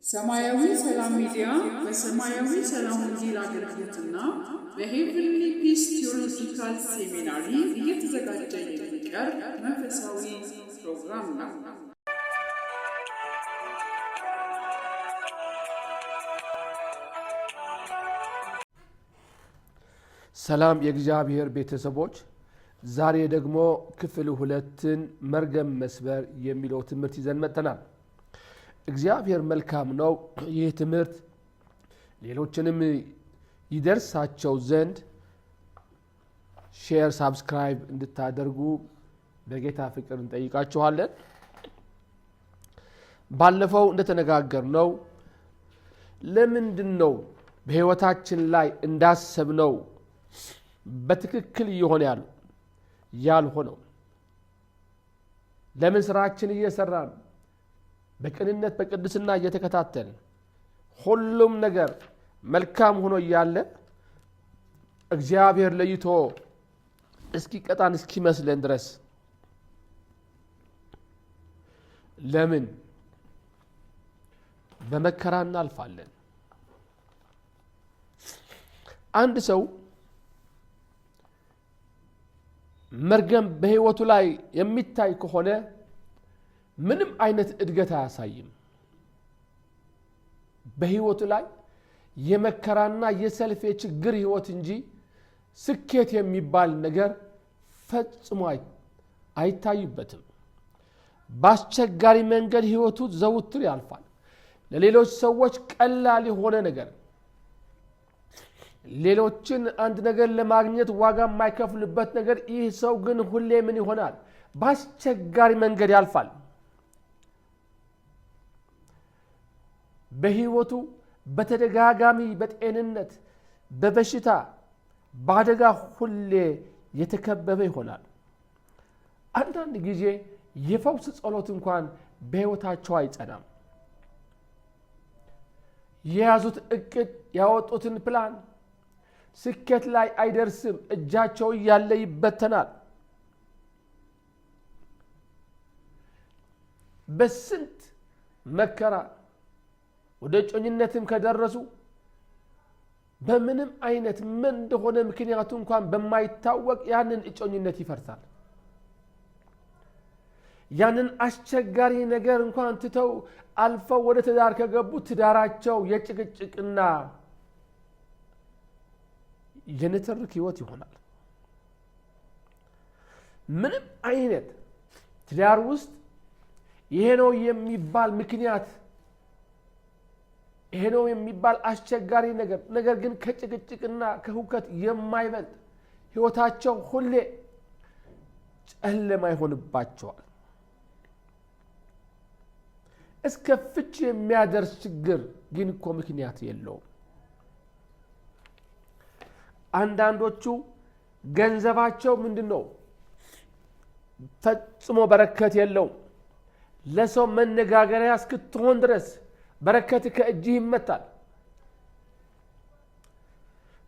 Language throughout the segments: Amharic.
ሰማያዊ ሰላም ሚዲያ በሰማያዊ ሰላም ወንጌል አገልግሎትና በሄቨንሊ ፒስ ቴዎሎጂካል ሴሚናሪ እየተዘጋጀ የሚቀርብ መንፈሳዊ ፕሮግራም ነው። ሰላም የእግዚአብሔር ቤተሰቦች፣ ዛሬ ደግሞ ክፍል 2ን መርገም መስበር የሚለው ትምህርት ይዘን መጥተናል። እግዚአብሔር መልካም ነው። ይህ ትምህርት ሌሎችንም ይደርሳቸው ዘንድ ሼር፣ ሳብስክራይብ እንድታደርጉ በጌታ ፍቅር እንጠይቃችኋለን። ባለፈው እንደተነጋገርነው ለምንድን ነው በሕይወታችን ላይ እንዳሰብነው በትክክል እየሆነ ያልሆነው? ለምን ስራችን እየሰራን በቅንነት በቅድስና እየተከታተልን ሁሉም ነገር መልካም ሆኖ እያለ እግዚአብሔር ለይቶ እስኪቀጣን እስኪመስለን ድረስ ለምን በመከራ እናልፋለን? አንድ ሰው መርገም በሕይወቱ ላይ የሚታይ ከሆነ ምንም አይነት እድገት አያሳይም። በሕይወቱ ላይ የመከራና የሰልፍ የችግር ሕይወት እንጂ ስኬት የሚባል ነገር ፈጽሞ አይታይበትም። በአስቸጋሪ መንገድ ሕይወቱ ዘውትር ያልፋል። ለሌሎች ሰዎች ቀላል የሆነ ነገር፣ ሌሎችን አንድ ነገር ለማግኘት ዋጋ የማይከፍልበት ነገር፣ ይህ ሰው ግን ሁሌ ምን ይሆናል? በአስቸጋሪ መንገድ ያልፋል። በሕይወቱ በተደጋጋሚ በጤንነት፣ በበሽታ፣ በአደጋ ሁሌ የተከበበ ይሆናል። አንዳንድ ጊዜ የፈውስ ጸሎት እንኳን በሕይወታቸው አይጸናም። የያዙት እቅድ፣ ያወጡትን ፕላን ስኬት ላይ አይደርስም። እጃቸው እያለ ይበተናል። በስንት መከራ ወደ እጮኝነትም ከደረሱ በምንም አይነት ምን እንደሆነ ምክንያቱ እንኳን በማይታወቅ ያንን እጮኝነት ይፈርሳል። ያንን አስቸጋሪ ነገር እንኳን ትተው አልፈው ወደ ትዳር ከገቡ ትዳራቸው የጭቅጭቅና የንትርክ ሕይወት ይሆናል። ምንም አይነት ትዳር ውስጥ ይሄ ነው የሚባል ምክንያት፣ ይሄ ነው የሚባል አስቸጋሪ ነገር ግን ከጭቅጭቅና ከሁከት የማይበልጥ ሕይወታቸው ሁሌ ጨለማ ይሆንባቸዋል። እስከ ፍች የሚያደርስ ችግር ግን እኮ ምክንያት የለውም። አንዳንዶቹ ገንዘባቸው ምንድን ነው? ፈጽሞ በረከት የለውም። ለሰው መነጋገሪያ እስክትሆን ድረስ በረከት ከእጅህ ይመታል።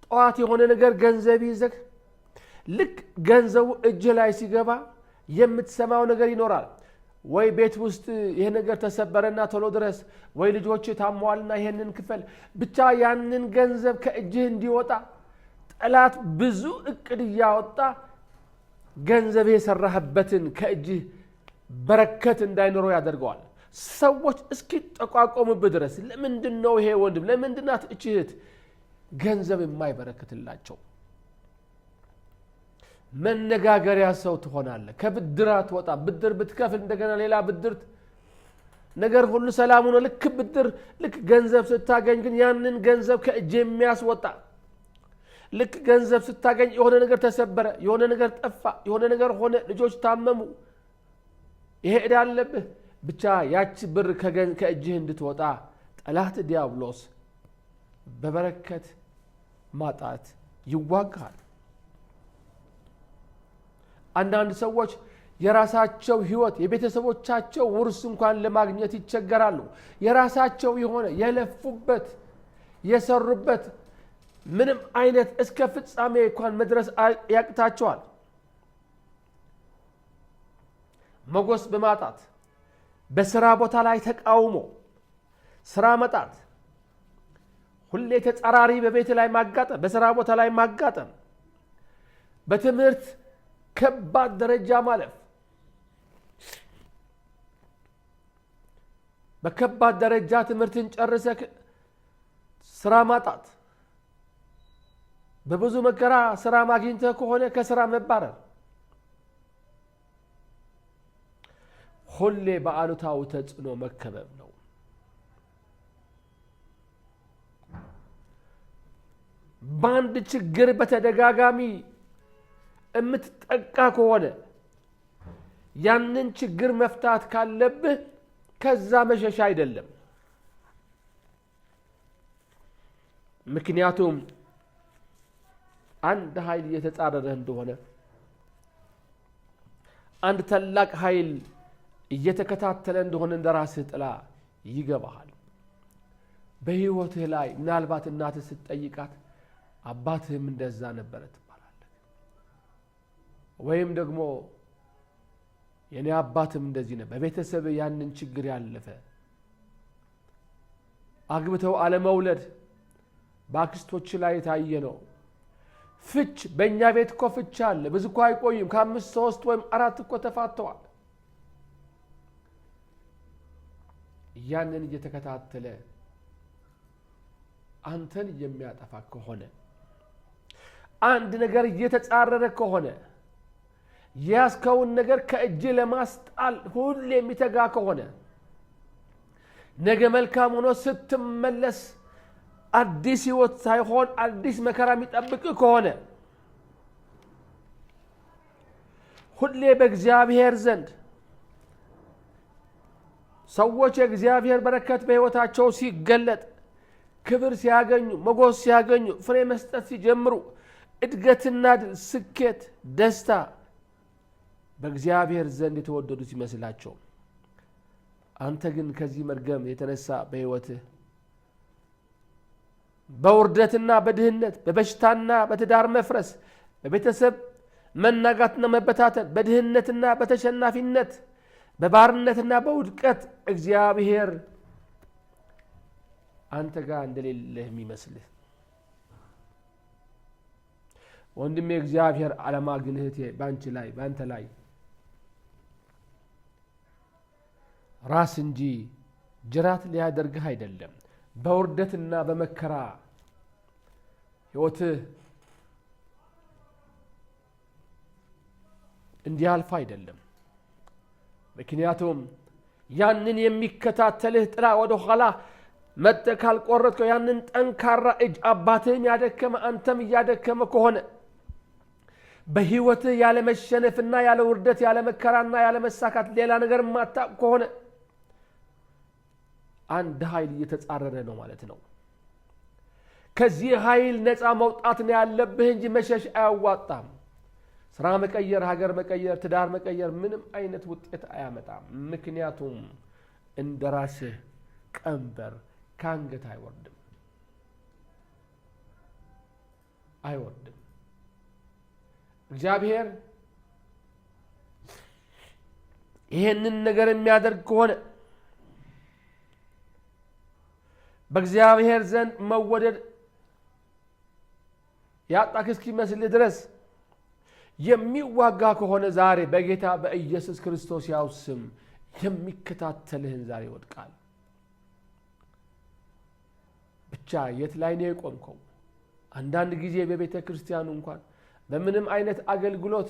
ጠዋት የሆነ ነገር ገንዘብ ይዘህ ልክ ገንዘቡ እጅህ ላይ ሲገባ የምትሰማው ነገር ይኖራል። ወይ ቤት ውስጥ ይሄ ነገር ተሰበረና ቶሎ ድረስ፣ ወይ ልጆች ታሟልና ይሄንን ክፈል። ብቻ ያንን ገንዘብ ከእጅህ እንዲወጣ ጠላት ብዙ እቅድ እያወጣ ገንዘብ የሰራህበትን ከእጅህ በረከት እንዳይኖረው ያደርገዋል። ሰዎች እስኪጠቋቆሙብህ ድረስ ለምንድን ነው ይሄ ወንድም፣ ለምንድናት እህት ገንዘብ የማይበረክትላቸው? መነጋገሪያ ሰው ትሆናለህ። ከብድር አትወጣ። ብድር ብትከፍል እንደገና ሌላ ብድር፣ ነገር ሁሉ ሰላም ሆኖ ልክ ገንዘብ ስታገኝ ግን ያንን ገንዘብ ከእጅ የሚያስወጣ፣ ልክ ገንዘብ ስታገኝ የሆነ ነገር ተሰበረ፣ የሆነ ነገር ጠፋ፣ የሆነ ነገር ሆነ፣ ልጆች ታመሙ፣ ይሄ ዕዳ አለብህ፣ ብቻ ያቺ ብር ከእጅህ እንድትወጣ ጠላት ዲያብሎስ በበረከት ማጣት ይዋጋል። አንዳንድ ሰዎች የራሳቸው ሕይወት፣ የቤተሰቦቻቸው ውርስ እንኳን ለማግኘት ይቸገራሉ። የራሳቸው የሆነ የለፉበት የሰሩበት ምንም አይነት እስከ ፍጻሜ እንኳን መድረስ ያቅታቸዋል። ሞገስ በማጣት በስራ ቦታ ላይ ተቃውሞ ስራ መጣት፣ ሁሌ ተጻራሪ በቤት ላይ ማጋጠም፣ በስራ ቦታ ላይ ማጋጠም፣ በትምህርት ከባድ ደረጃ ማለፍ፣ በከባድ ደረጃ ትምህርትን ጨርሰህ ስራ ማጣት፣ በብዙ መከራ ስራ ማግኘትህ ከሆነ ከስራ መባረር፣ ሁሌ በአሉታዊ ተጽዕኖ መከበብ ነው። በአንድ ችግር በተደጋጋሚ የምትጠቃ ከሆነ ያንን ችግር መፍታት ካለብህ ከዛ መሸሽ አይደለም። ምክንያቱም አንድ ኃይል እየተጻረረ እንደሆነ፣ አንድ ታላቅ ኃይል እየተከታተለ እንደሆነ እንደራስህ ጥላ ይገባሃል። በህይወትህ ላይ ምናልባት እናትህ ስትጠይቃት አባትህም እንደዛ ነበረ ትባላለህ። ወይም ደግሞ የኔ አባትም እንደዚህ ነበር። በቤተሰብ ያንን ችግር ያለፈ አግብተው አለመውለድ በአክስቶች ላይ የታየ ነው። ፍች በእኛ ቤት እኮ ፍች አለ። ብዙ እኮ አይቆይም። ከአምስት 3 ወይም 4 እኮ ተፋተዋል። ያንን እየተከታተለ አንተን የሚያጠፋ ከሆነ፣ አንድ ነገር እየተጻረረ ከሆነ፣ ያስከውን ነገር ከእጅ ለማስጣል ሁሉ የሚተጋ ከሆነ፣ ነገ መልካም ሆኖ ስትመለስ አዲስ ህይወት ሳይሆን አዲስ መከራ የሚጠብቅ ከሆነ፣ ሁሌ በእግዚአብሔር ዘንድ ሰዎች የእግዚአብሔር በረከት በህይወታቸው ሲገለጥ፣ ክብር ሲያገኙ፣ ሞገስ ሲያገኙ፣ ፍሬ መስጠት ሲጀምሩ፣ እድገትና ስኬት፣ ደስታ በእግዚአብሔር ዘንድ የተወደዱ ሲመስላቸው፣ አንተ ግን ከዚህ መርገም የተነሳ በህይወትህ በውርደትና በድህነት፣ በበሽታና በትዳር መፍረስ፣ በቤተሰብ መናጋትና መበታተን፣ በድህነትና በተሸናፊነት፣ በባርነትና በውድቀት እግዚአብሔር አንተ ጋር እንደሌለህ የሚመስልህ ወንድሜ፣ እግዚአብሔር ዓላማ ግን እህቴ በአንተ ላይ ራስ እንጂ ጅራት ሊያደርግህ አይደለም። በውርደትና በመከራ ህይወትህ እንዲያልፍ አይደለም። ምክንያቱም ያንን የሚከታተልህ ጥላ ወደ ኋላ መጥተህ ካልቆረጥከው፣ ያንን ጠንካራ እጅ አባትህን ያደከመ አንተም እያደከመ ከሆነ፣ በህይወትህ ያለ መሸነፍና ያለ ውርደት፣ ያለ መከራና ያለ መሳካት ሌላ ነገር ማታውቅ ከሆነ አንድ ኃይል እየተጻረረ ነው ማለት ነው። ከዚህ ኃይል ነፃ መውጣት ነው ያለብህ እንጂ መሸሽ አያዋጣም። ስራ መቀየር፣ ሀገር መቀየር፣ ትዳር መቀየር ምንም አይነት ውጤት አያመጣም። ምክንያቱም እንደራስህ ቀንበር ካንገት አይወርድም። እግዚአብሔር ይሄንን ነገር የሚያደርግ ከሆነ በእግዚአብሔር ዘንድ መወደድ ያጣክ እስኪመስልህ ድረስ የሚዋጋ ከሆነ ዛሬ በጌታ በኢየሱስ ክርስቶስ ያው ስም የሚከታተልህን ዛሬ ይወድቃል። ብቻ የት ላይ ነው የቆምከው? አንዳንድ ጊዜ በቤተ ክርስቲያኑ እንኳን በምንም አይነት አገልግሎት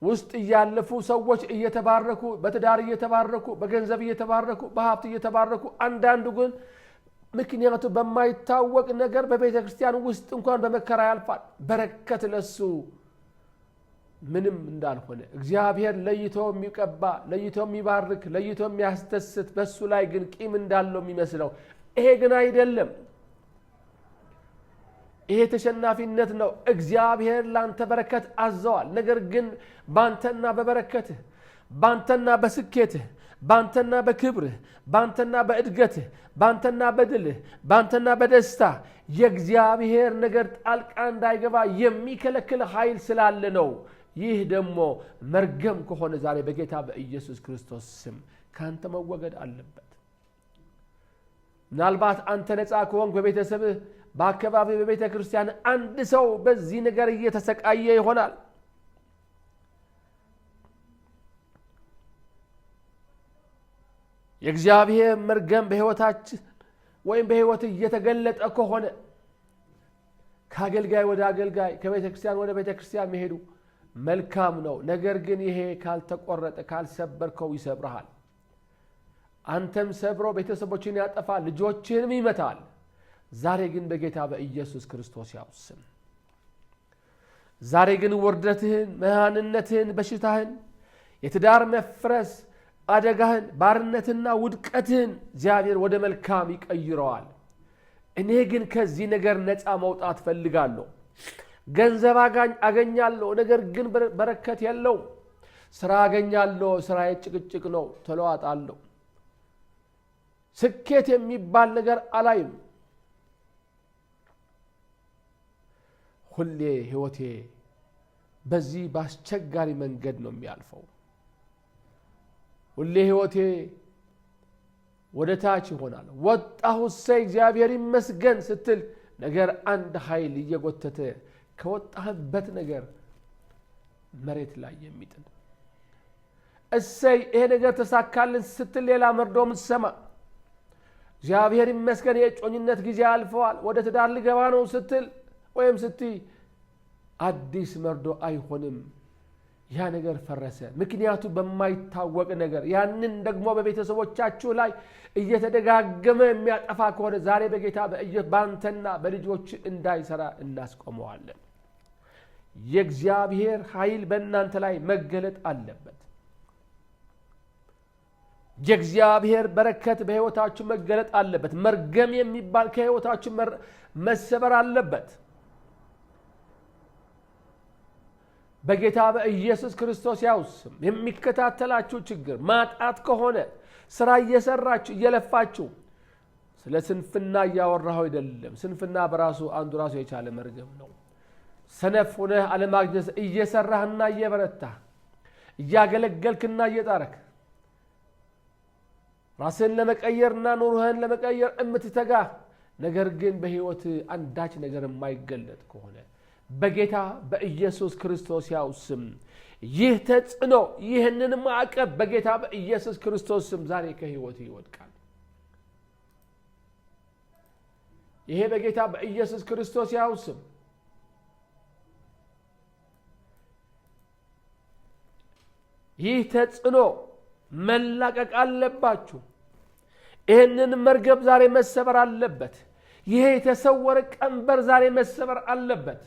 ውስጥ ያለፉ ሰዎች እየተባረኩ፣ በትዳር እየተባረኩ፣ በገንዘብ እየተባረኩ፣ በሀብት እየተባረኩ፣ አንዳንዱ ግን ምክንያቱ በማይታወቅ ነገር በቤተ ክርስቲያን ውስጥ እንኳን በመከራ ያልፋል። በረከት ለሱ ምንም እንዳልሆነ እግዚአብሔር ለይቶ የሚቀባ፣ ለይቶ የሚባርክ፣ ለይቶ የሚያስደስት፣ በሱ ላይ ግን ቂም እንዳለው የሚመስለው ይሄ ግን አይደለም። ይሄ ተሸናፊነት ነው። እግዚአብሔር ላንተ በረከት አዘዋል። ነገር ግን ባንተና በበረከትህ፣ ባንተና በስኬትህ፣ ባንተና በክብርህ፣ ባንተና በእድገትህ፣ ባንተና በድልህ፣ ባንተና በደስታ የእግዚአብሔር ነገር ጣልቃ እንዳይገባ የሚከለክል ኃይል ስላለ ነው። ይህ ደግሞ መርገም ከሆነ ዛሬ በጌታ በኢየሱስ ክርስቶስ ስም ካንተ መወገድ አለበት። ምናልባት አንተ ነፃ ከሆንክ በቤተሰብህ በአካባቢ በቤተ ክርስቲያን አንድ ሰው በዚህ ነገር እየተሰቃየ ይሆናል። የእግዚአብሔር መርገም በሕይወታችን ወይም በሕይወት እየተገለጠ ከሆነ ከአገልጋይ ወደ አገልጋይ ከቤተ ክርስቲያን ወደ ቤተ ክርስቲያን መሄዱ መልካም ነው። ነገር ግን ይሄ ካልተቆረጠ ካልሰበርከው ይሰብርሃል። አንተም ሰብሮ ቤተሰቦችን ያጠፋል፣ ልጆችህንም ይመታል። ዛሬ ግን በጌታ በኢየሱስ ክርስቶስ ያውስም ዛሬ ግን ውርደትህን፣ መሃንነትህን፣ በሽታህን፣ የትዳር መፍረስ አደጋህን፣ ባርነትና ውድቀትህን እግዚአብሔር ወደ መልካም ይቀይረዋል። እኔ ግን ከዚህ ነገር ነፃ መውጣት ፈልጋለሁ። ገንዘብ አገኛለሁ፣ ነገር ግን በረከት የለው። ስራ አገኛለሁ፣ ስራዬ ጭቅጭቅ ነው፣ ተለዋጣለሁ። ስኬት የሚባል ነገር አላይም። ሁሌ ህይወቴ በዚህ በአስቸጋሪ መንገድ ነው የሚያልፈው። ሁሌ ህይወቴ ወደ ታች ይሆናል። ወጣሁ እሰይ እግዚአብሔር ይመስገን ስትል ነገር አንድ ኃይል እየጎተተ ከወጣህበት ነገር መሬት ላይ የሚጥል እሰይ ይሄ ነገር ተሳካልን ስትል ሌላ መርዶ ምትሰማ እግዚአብሔር ይመስገን የጮኝነት ጊዜ አልፈዋል ወደ ትዳር ልገባ ነው ስትል ወይም ስትይ አዲስ መርዶ አይሆንም። ያ ነገር ፈረሰ። ምክንያቱ በማይታወቅ ነገር ያንን ደግሞ በቤተሰቦቻችሁ ላይ እየተደጋገመ የሚያጠፋ ከሆነ ዛሬ በጌታ ባንተና በልጆች እንዳይሰራ እናስቆመዋለን። የእግዚአብሔር ኃይል በእናንተ ላይ መገለጥ አለበት። የእግዚአብሔር በረከት በሕይወታችሁ መገለጥ አለበት። መርገም የሚባል ከሕይወታችሁ መሰበር አለበት። በጌታ በኢየሱስ ክርስቶስ ያውስም የሚከታተላችሁ ችግር ማጣት ከሆነ ስራ እየሰራችሁ እየለፋችሁ ስለ ስንፍና እያወራሁ አይደለም። ስንፍና በራሱ አንዱ ራሱ የቻለ መርገም ነው። ሰነፍ ሆነህ አለማግኘት እየሰራህና እየበረታህ እያገለገልክና እየጣረክ ራስን ለመቀየርና ኑሮህን ለመቀየር እምትተጋ ነገር ግን በሕይወት አንዳች ነገር የማይገለጥ ከሆነ በጌታ በኢየሱስ ክርስቶስ ያውስም ይህ ተጽዕኖ ይህንን ማዕቀብ በጌታ በኢየሱስ ክርስቶስ ስም ዛሬ ከሕይወት ይወድቃል። ይሄ በጌታ በኢየሱስ ክርስቶስ ያውስም ይህ ተጽዕኖ መላቀቅ አለባችሁ። ይህንን መርገም ዛሬ መሰበር አለበት። ይሄ የተሰወረ ቀንበር ዛሬ መሰበር አለበት።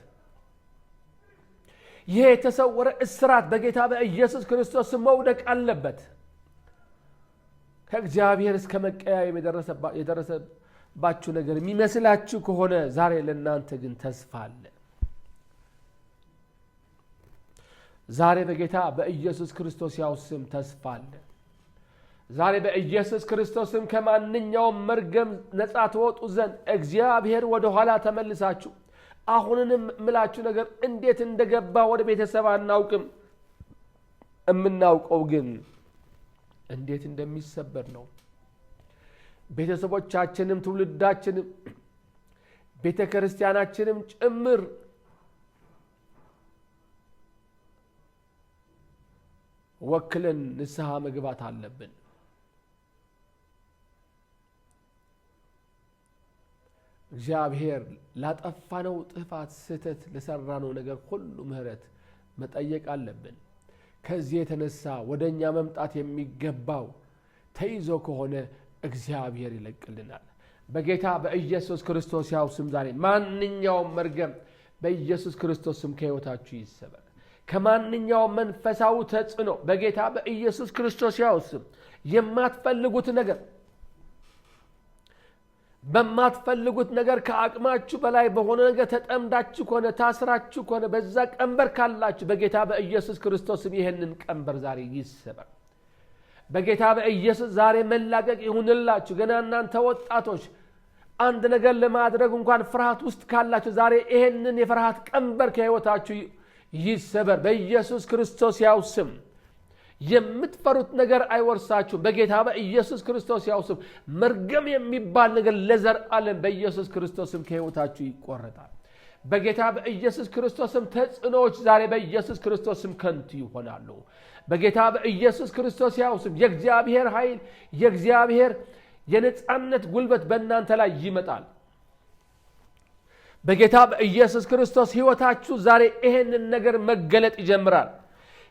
ይሄ የተሰወረ እስራት በጌታ በኢየሱስ ክርስቶስ መውደቅ አለበት። ከእግዚአብሔር እስከ መቀያየም የደረሰባችሁ ነገር የሚመስላችሁ ከሆነ ዛሬ ለእናንተ ግን ተስፋ አለ። ዛሬ በጌታ በኢየሱስ ክርስቶስ ያውስም ተስፋ አለ። ዛሬ በኢየሱስ ክርስቶስም ከማንኛውም መርገም ነፃ ተወጡ ዘንድ እግዚአብሔር ወደ ኋላ ተመልሳችሁ አሁንንም ምላችሁ ነገር እንዴት እንደገባ ወደ ቤተሰብ አናውቅም። የምናውቀው ግን እንዴት እንደሚሰበር ነው። ቤተሰቦቻችንም ትውልዳችንም ቤተ ክርስቲያናችንም ጭምር ወክለን ንስሐ መግባት አለብን። እግዚአብሔር ላጠፋነው ጥፋት ስህተት ለሰራነው ነገር ሁሉ ምህረት መጠየቅ አለብን። ከዚህ የተነሳ ወደኛ መምጣት የሚገባው ተይዞ ከሆነ እግዚአብሔር ይለቅልናል። በጌታ በኢየሱስ ክርስቶስ ያው ስም ዛሬ ማንኛውም መርገም በኢየሱስ ክርስቶስ ስም ከሕይወታችሁ ይሰበር። ከማንኛውም መንፈሳዊ ተጽዕኖ በጌታ በኢየሱስ ክርስቶስ ያው ስም የማትፈልጉት ነገር በማትፈልጉት ነገር ከአቅማችሁ በላይ በሆነ ነገር ተጠምዳችሁ ከሆነ ታስራችሁ ከሆነ በዛ ቀንበር ካላችሁ በጌታ በኢየሱስ ክርስቶስ ስም ይሄንን ቀንበር ዛሬ ይሰበር። በጌታ በኢየሱስ ዛሬ መላቀቅ ይሁንላችሁ። ገና እናንተ ወጣቶች አንድ ነገር ለማድረግ እንኳን ፍርሃት ውስጥ ካላችሁ ዛሬ ይሄንን የፍርሃት ቀንበር ከሕይወታችሁ ይሰበር በኢየሱስ ክርስቶስ ያው ስም። የምትፈሩት ነገር አይወርሳችሁ በጌታ በኢየሱስ ክርስቶስ ያውስም መርገም የሚባል ነገር ለዘላለም በኢየሱስ ክርስቶስም ከህይወታችሁ ይቆረጣል በጌታ በኢየሱስ ክርስቶስም ተጽዕኖዎች ዛሬ በኢየሱስ ክርስቶስም ከንቱ ይሆናሉ በጌታ በኢየሱስ ክርስቶስ ያውስም የእግዚአብሔር ኃይል የእግዚአብሔር የነጻነት ጉልበት በእናንተ ላይ ይመጣል በጌታ በኢየሱስ ክርስቶስ ህይወታችሁ ዛሬ ይሄንን ነገር መገለጥ ይጀምራል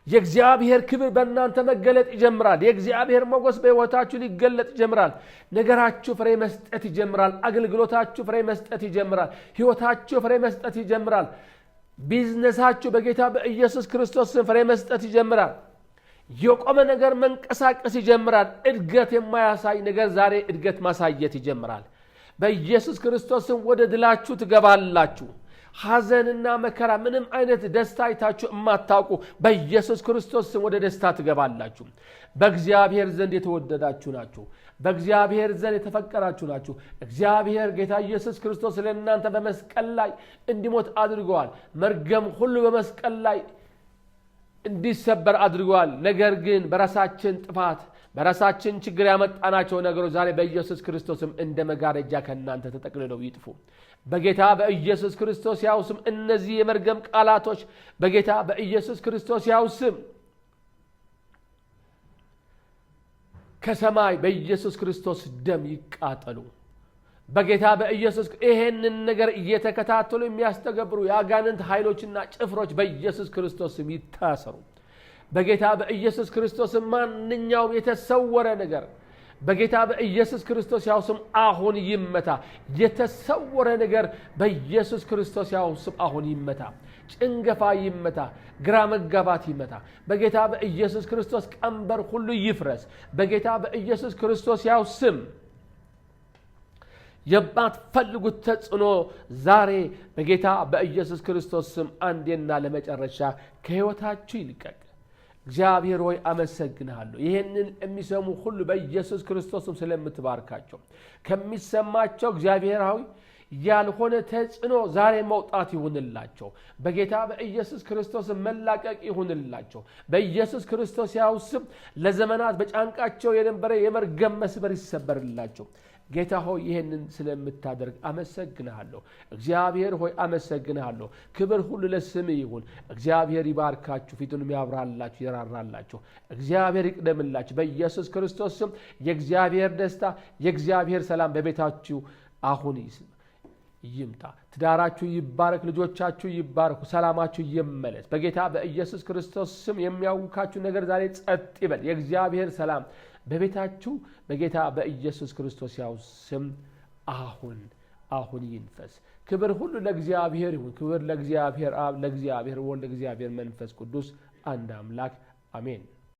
የእግዚአብሔር ክብር በእናንተ መገለጥ ይጀምራል የእግዚአብሔር ሞገስ በህይወታችሁ ሊገለጥ ይጀምራል ነገራችሁ ፍሬ መስጠት ይጀምራል አገልግሎታችሁ ፍሬ መስጠት ይጀምራል ህይወታችሁ ፍሬ መስጠት ይጀምራል ቢዝነሳችሁ በጌታ በኢየሱስ ክርስቶስ ፍሬ መስጠት ይጀምራል የቆመ ነገር መንቀሳቀስ ይጀምራል እድገት የማያሳይ ነገር ዛሬ እድገት ማሳየት ይጀምራል በኢየሱስ ክርስቶስ ወደ ድላችሁ ትገባላችሁ ሐዘንና መከራ ምንም አይነት ደስታ አይታችሁ ማታውቁ በኢየሱስ ክርስቶስ ወደ ደስታ ትገባላችሁ በእግዚአብሔር ዘንድ የተወደዳችሁ ናችሁ በእግዚአብሔር ዘንድ የተፈቀራችሁ ናችሁ እግዚአብሔር ጌታ ኢየሱስ ክርስቶስ ለእናንተ በመስቀል ላይ እንዲሞት አድርጓል መርገም ሁሉ በመስቀል ላይ እንዲሰበር አድርጓል ነገር ግን በራሳችን ጥፋት በራሳችን ችግር ያመጣናቸው ነገሮች ዛሬ በኢየሱስ ክርስቶስም እንደ መጋረጃ ከናንተ ተጠቅልለው ይጥፉ በጌታ በኢየሱስ ክርስቶስ ያውስም እነዚህ የመርገም ቃላቶች በጌታ በኢየሱስ ክርስቶስ ያውስም ከሰማይ በኢየሱስ ክርስቶስ ደም ይቃጠሉ በጌታ በኢየሱስ ይሄንን ነገር እየተከታተሉ የሚያስተገብሩ ያጋንንት ኃይሎችና ጭፍሮች በኢየሱስ ክርስቶስም ይታሰሩ በጌታ በኢየሱስ ክርስቶስ ማንኛውም የተሰወረ ነገር በጌታ በኢየሱስ ክርስቶስ ያውስም አሁን ይመታ የተሰወረ ነገር በኢየሱስ ክርስቶስ ያውስም አሁን ይመታ ጭንገፋ ይመታ ግራ መጋባት ይመታ በጌታ በኢየሱስ ክርስቶስ ቀንበር ሁሉ ይፍረስ በጌታ በኢየሱስ ክርስቶስ ያውስም የማትፈልጉት ተጽዕኖ ዛሬ በጌታ በኢየሱስ ክርስቶስ ስም አንዴና ለመጨረሻ ከህይወታችሁ ይልቀቅ እግዚአብሔር ሆይ አመሰግንሃለሁ ይሄንን የሚሰሙ ሁሉ በኢየሱስ ክርስቶስም ስለምትባርካቸው ከሚሰማቸው እግዚአብሔር ሆይ ያልሆነ ተጽዕኖ ዛሬ መውጣት ይሁንላቸው በጌታ በኢየሱስ ክርስቶስ መላቀቅ ይሁንላቸው በኢየሱስ ክርስቶስ ያውስም ለዘመናት በጫንቃቸው የነበረ የመርገም መስበር ይሰበርላቸው ጌታ ሆይ ይሄንን ስለምታደርግ አመሰግንሃለሁ እግዚአብሔር ሆይ አመሰግንሃለሁ ክብር ሁሉ ለስምህ ይሁን እግዚአብሔር ይባርካችሁ ፊቱንም ያብራላችሁ ይራራላችሁ እግዚአብሔር ይቅደምላችሁ በኢየሱስ ክርስቶስ ስም የእግዚአብሔር ደስታ የእግዚአብሔር ሰላም በቤታችሁ አሁን ይምጣ ትዳራችሁ ይባረክ ልጆቻችሁ ይባረኩ ሰላማችሁ ይመለስ በጌታ በኢየሱስ ክርስቶስ ስም የሚያውካችሁ ነገር ዛሬ ጸጥ ይበል የእግዚአብሔር ሰላም በቤታችሁ በጌታ በኢየሱስ ክርስቶስ ያው ስም አሁን ይንፈስ ክብር ሁሉ ለእግዚአብሔር ይሁን ክብር ለእግዚአብሔር አብ ለእግዚአብሔር ወልድ ለእግዚአብሔር መንፈስ ቅዱስ አንድ አምላክ አሜን